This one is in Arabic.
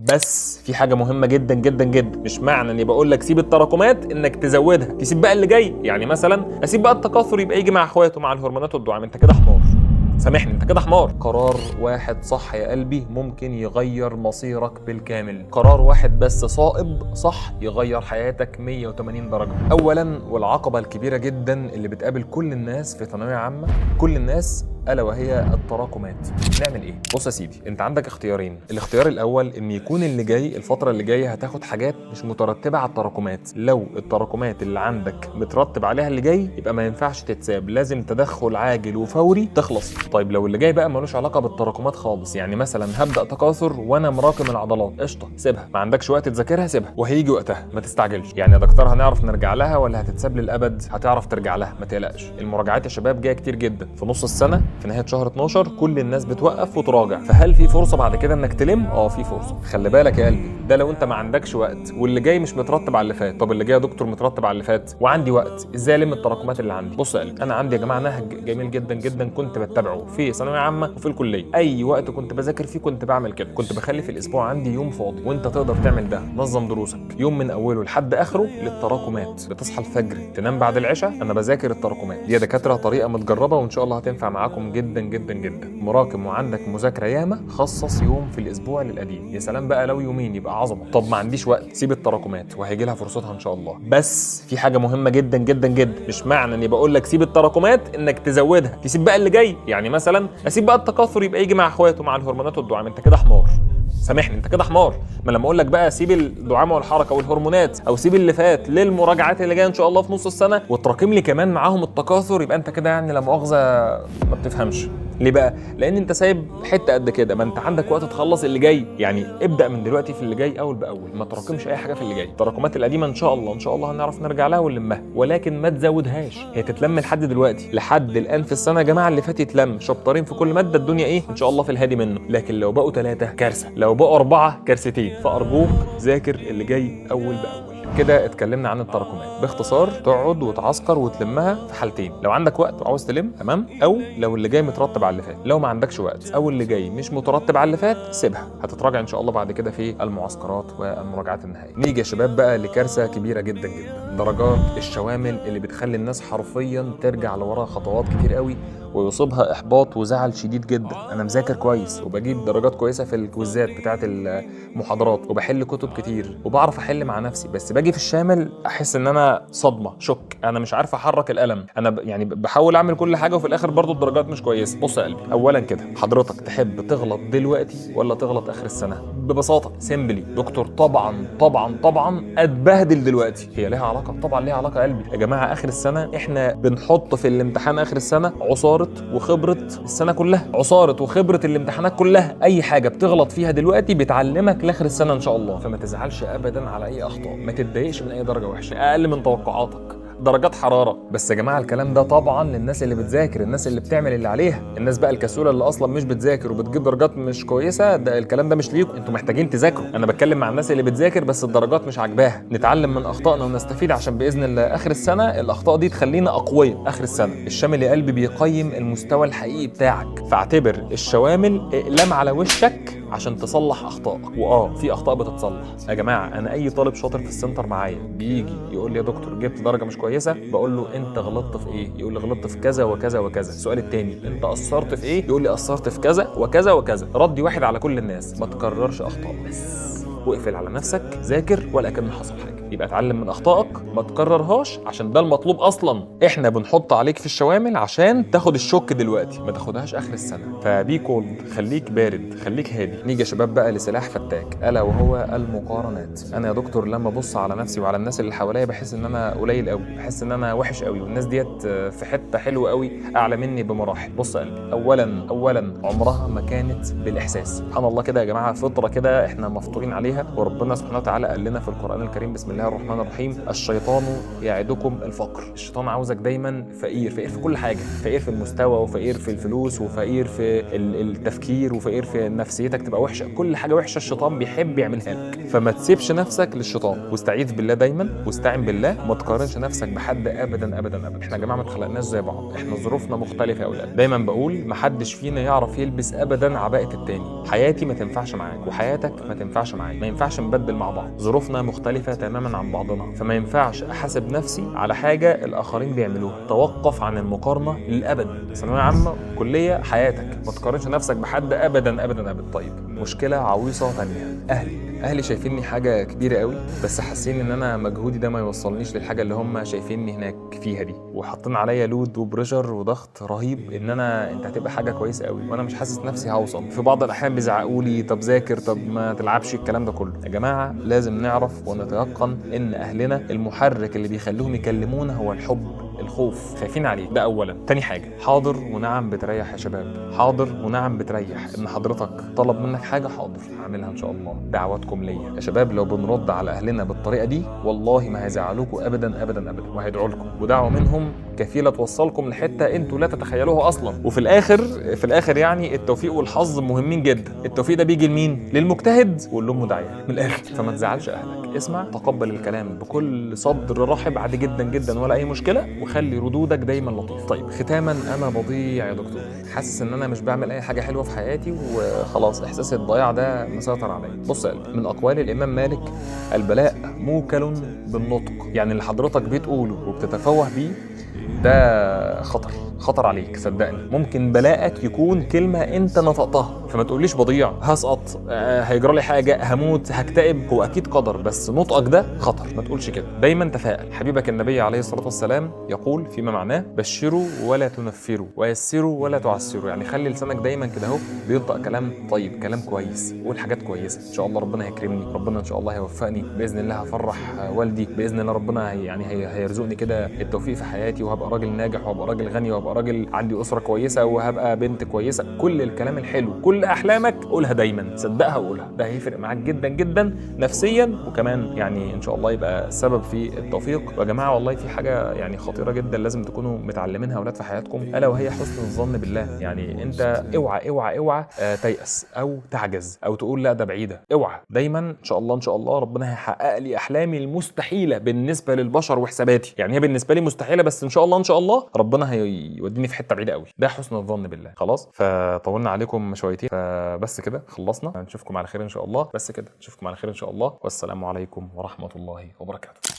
بس في حاجه مهمه جدا جدا جدا، مش معنى اني بقول لك سيب التراكمات انك تزودها تسيب بقى اللي جاي. يعني مثلا اسيب بقى التكاثر يبقى يجي مع اخواته مع الهرمونات والدعامه، انت كده حمار. سامحني، انت كده حمار. قرار واحد صح يا قلبي ممكن يغير مصيرك بالكامل. قرار واحد بس صائب صح يغير حياتك 180 درجة. اولا، والعقبة الكبيرة جدا اللي بتقابل كل الناس في ثانوية عامة، كل الناس، الا وهي التراكمات. نعمل ايه؟ بص يا سيدي، انت عندك اختيارين. الاختيار الاول ان يكون اللي جاي الفترة اللي جايه هتاخد حاجات مش مترتبة على التراكمات. لو التراكمات اللي عندك مترتب عليها اللي جاي يبقى ما ينفعش تتساب، لازم تدخل عاجل وفوري تخلص. طيب لو اللي جاي بقى ملوش علاقه بالتراكمات خالص، يعني مثلا هبدا تكاثر وانا مراكم العضلات، قشطه سيبها. ما عندكش وقت تذاكرها سيبها، وهيجي وقتها ما تستعجلش. يعني يا دكتور هنعرف نرجع لها ولا هتتساب للابد؟ هتعرف ترجع لها ما تقلقش. المراجعات يا شباب جايه كتير جدا في نص السنه، في نهايه شهر 12 كل الناس بتوقف وتراجع. فهل في فرصه بعد كده انك تلم؟ في فرصه. خلي بالك يا قلبي، ده لو انت ما عندكش وقت واللي جاي مش مترتب على اللي فات. طب اللي جاي يا دكتور مترتب على اللي فات وعندي وقت، ازاي الم التراكمات اللي عندي؟ بص يا قلبي، انا عندي يا جماعه نهج جميل جدا جدا كنت بتبعه في ثانويه عامه وفي الكليه. اي وقت كنت بذاكر فيه كنت بعمل كده، كنت بخلي في الاسبوع عندي يوم فاضي، وانت تقدر تعمل ده. نظم دروسك يوم من اوله لحد اخره للتراكمات. بتصحى الفجر تنام بعد العشاء، انا بذاكر التراكمات دي يا دكاتره. طريقه متجربه وان شاء الله هتنفع معاكم جدا جدا جدا. مراكم وعندك مذاكره ياما، خصص يوم في الاسبوع للقديم. يا سلام بقى لو يومين يبقى عظمه. طب ما عنديش وقت، سيب التراكمات وهيجي لها فرصتها ان شاء الله. بس في حاجه مهمه جدا جدا جدا، مش معنى اني بقول لك سيب التراكمات انك تزودها تسيب بقى اللي جاي. يعني مثلا اسيب بقى التكاثر يبقى يجي مع اخواته مع الهرمونات والدعامه، انت كده حمار. سامحني، انت كده حمار. ما لما اقول لك بقى سيب الدعامه والحركه والهرمونات او سيب اللي فات للمراجعات اللي جايه ان شاء الله في نص السنه وتراكم لي كمان معاهم التكاثر، يبقى انت كده يعني لا مؤاخذه ما بتفهمش. ليه بقى؟ لان انت سايب حته قد كده. ما انت عندك وقت تخلص اللي جاي، يعني ابدا من دلوقتي في اللي جاي اول باول، ما تراكمش اي حاجه في اللي جاي. التراكمات القديمه ان شاء الله ان شاء الله هنعرف نرجع لها ونلمها، ولكن ما تزودهاش. هي تتلم لحد دلوقتي لحد الان في السنه يا جماعه اللي فات يتلم شابترين في كل ماده، الدنيا ايه ان شاء الله في الهادي منه. لكن لو بقوا 3 كارثه، لو بقوا 4 كارثتين. فارجوك ذاكر اللي جاي اول باول. كده اتكلمنا عن التراكمات باختصار. تقعد وتعسكر وتلمها في حالتين: لو عندك وقت وعاوز تلم تمام، او لو اللي جاي مترتب على اللي فات. لو ما عندكش وقت او اللي جاي مش مترتب على اللي فات سيبها، هتتراجع ان شاء الله بعد كده في المعسكرات والمراجعات النهائيه. نيجي يا شباب بقى لكارثه كبيره جدا جدا: درجات الشوامل اللي بتخلي الناس حرفيا ترجع لورا خطوات كتير قوي ويصيبها احباط وزعل شديد جدا. انا مذاكر كويس وبجيب درجات كويسه في الكويزات بتاعه المحاضرات وبحل كتب كتير وبعرف احل مع نفسي، بس باجي في الشامل احس ان انا صدمه شوك، انا مش عارف احرك القلم. انا يعني بحاول اعمل كل حاجه وفي الاخر برضو الدرجات مش كويسه. بص يا قلبي، اولا كده حضرتك تحب تغلط دلوقتي ولا تغلط اخر السنه؟ ببساطه سيمبلي دكتور، طبعا طبعا طبعا اتبهدل دلوقتي. هي ليها علاقه؟ طبعا ليها علاقه يا قلبي. يا جماعه اخر السنه احنا بنحط في الامتحان اخر السنه عصاره وخبره السنه كلها، عصاره وخبره الامتحانات كلها. اي حاجه بتغلط فيها دلوقتي بتعلمك لاخر السنه ان شاء الله. فما تزعلش ابدا على اي اخطاء، ما تتضايقش من اي درجه وحشه اقل من توقعاتك، درجات حراره. بس يا جماعه الكلام ده طبعا للناس اللي بتذاكر، الناس اللي بتعمل اللي عليها. الناس بقى الكسوله اللي اصلا مش بتذاكر وبتجيب درجات مش كويسه، ده الكلام ده مش ليكم، انتوا محتاجين تذاكروا. انا بتكلم مع الناس اللي بتذاكر بس الدرجات مش عاجباها. نتعلم من اخطائنا ونستفيد عشان باذن الله اخر السنه الاخطاء دي تخلينا اقوياء اخر السنه. الشامل يا قلبي بيقيم المستوى الحقيقي بتاعك، فاعتبر الشوامل اقلام على وشك عشان تصلح اخطائك. في اخطاء بتتصلح يا جماعه. انا اي طالب شاطر في السنتر معايا بيجي يقول لي يا دكتور جبت درجه مش كويسه، بقول له انت غلطت في ايه؟ يقول لي غلطت في كذا وكذا وكذا. السؤال الثاني انت قصرت في ايه؟ يقول لي قصرت في كذا وكذا وكذا. ردي واحد على كل الناس: ما تكررش اخطاء بس، واقفل على نفسك، ذاكر ولا كان حصل حاجه. يبقى اتعلم من اخطائك ما تكررهاش، عشان ده المطلوب اصلا. احنا بنحط عليك في الشوامل عشان تاخد الشوك دلوقتي، ما تاخدهاش اخر السنه. فبي كولد، خليك بارد، خليك هادي. نيجي يا شباب بقى لسلاح فتاك الا وهو المقارنات. انا يا دكتور لما ابص على نفسي وعلى الناس اللي حواليا بحس ان انا قليل قوي، بحس ان انا وحش قوي، والناس ديت في حته حلوه قوي اعلى مني بمراحل. بص يا قلبي، اولا عمرها ما كانت بالاحساس. سبحان الله كده يا جماعه، فطره كده احنا مفطورين عليها، وربنا سبحانه وتعالى قال لنا في القران الكريم: بسم الله الرحمن الرحيم، الشيطان يعدكم الفقر. الشيطان عاوزك دايما فقير، فقير في كل حاجه، فقير في المستوى وفقير في الفلوس وفقير في التفكير وفقير في نفسيتك تبقى وحشه. كل حاجه وحشه الشيطان بيحب يعملها لك. فما تسيبش نفسك للشيطان، واستعيذ بالله دايما واستعن بالله، وما تقارنش نفسك بحد ابدا ابدا ابدا. احنا يا جماعه ما اتخلقناش زي بعض، احنا ظروفنا مختلفه يا اولاد. دايما بقول محدش فينا يعرف يلبس ابدا عباءه التاني. حياتي ما تنفعش معاك وحياتك ما تنفعش معايا، ما ينفعش نبدل مع بعض، ظروفنا مختلفه تماما عن بعضنا، فما ينفعش احاسب نفسي على حاجه الاخرين بيعملوها. توقف عن المقارنه للابد. ثانويه عامه، كليه، حياتك، ما تقارنش نفسك بحد ابدا ابدا ابدا. طيب مشكله عويصه ثانيه، اهلي شايفيني حاجه كبيره قوي، بس حاسين ان انا مجهودي ده ما يوصلنيش للحاجه اللي هم شايفيني هناك فيها دي، وحاطين عليا لود وبريشر وضغط رهيب ان انت هتبقى حاجه كويسه قوي، وانا مش حاسس نفسي هوصل. في بعض الاحيان بيزعقوا لي طب ذاكر، طب ما تلعبش، الكلام ده كله. يا جماعه لازم نعرف ونتيقن ان اهلنا المحرك اللي بيخليهم يكلمونا هو الحب، الخوف، خايفين عليه، ده اولا. تاني حاجه، حاضر ونعم بتريح يا شباب، حاضر ونعم بتريح. ان حضرتك طلب منك حاجه، حاضر هعملها ان شاء الله. دعواتكم ليا يا شباب، لو بنرد على اهلنا بالطريقه دي والله ما هيزعلوكوا ابدا ابدا ابدا، وهيدعوا لكم، ودعوه منهم كفيله توصلكم لحته انتوا لا تتخيلوها اصلا. وفي الاخر يعني التوفيق والحظ مهمين جدا. التوفيق ده بيجي لمين؟ للمجتهد والامه داعيه من الاخر. فما تزعلش اهلك، اسمع، تقبل الكلام بكل صدر رحب عادي جدا جدا ولا اي مشكله، وخلي ردودك دايما لطيفه. طيب ختاما، انا بضيع يا دكتور، حاسس ان انا مش بعمل اي حاجه حلوه في حياتي وخلاص احساس الضياع ده مسيطر عليا. بص يا قلبي، من اقوال الامام مالك البلاء موكل بالنطق، يعني اللي حضرتك بتقوله وبتتفوه بيه ده خطر عليك، صدقني. ممكن بلاءك يكون كلمه انت نطقتها، فما تقوليش بضيع، هسقط، هيجرى لي حاجه، هموت، هكتئب. هو اكيد قدر، بس نطقك ده خطر، ما تقولش كده. دايما تفائل. حبيبك النبي عليه الصلاه والسلام يقول فيما معناه بشروا ولا تنفروا ويسروا ولا تعسروا، يعني خلي لسانك دايما كده اهو بينطق كلام طيب، كلام كويس، قول حاجات كويسه. ان شاء الله ربنا هيكرمني، ربنا ان شاء الله هيوفقني باذن الله، هفرح والدي باذن الله، ربنا هيرزقني كده التوفيق في حياتي، وهبقى راجل ناجح، وهبقى راجل غني، وهبقى راجل عندي اسره كويسه، وهبقى بنت كويسه. كل الكلام الحلو، كل احلامك قولها دايما، صدقها وقولها، ده هيفرق معاك جدا جدا نفسيا، وكمان يعني ان شاء الله يبقى سبب في التوفيق. ويا جماعه والله في حاجه يعني خطيره جدا لازم تكونوا متعلمينها اولاد في حياتكم، الا وهي حسن الظن بالله. يعني انت اوعى تيأس او تعجز او تقول لا ده بعيده، اوعى. دايما ان شاء الله ربنا هيحقق لي احلامي المستحيله بالنسبه للبشر وحساباتي، يعني هي بالنسبه لي مستحيله، بس ان شاء الله ربنا هيوديني في حته بعيده قوي. ده حسن الظن بالله. خلاص، فطولنا عليكم شويتين، فبس كده خلصنا. نشوفكم على خير ان شاء الله. بس كده، نشوفكم على خير ان شاء الله، والسلام عليكم ورحمه الله وبركاته.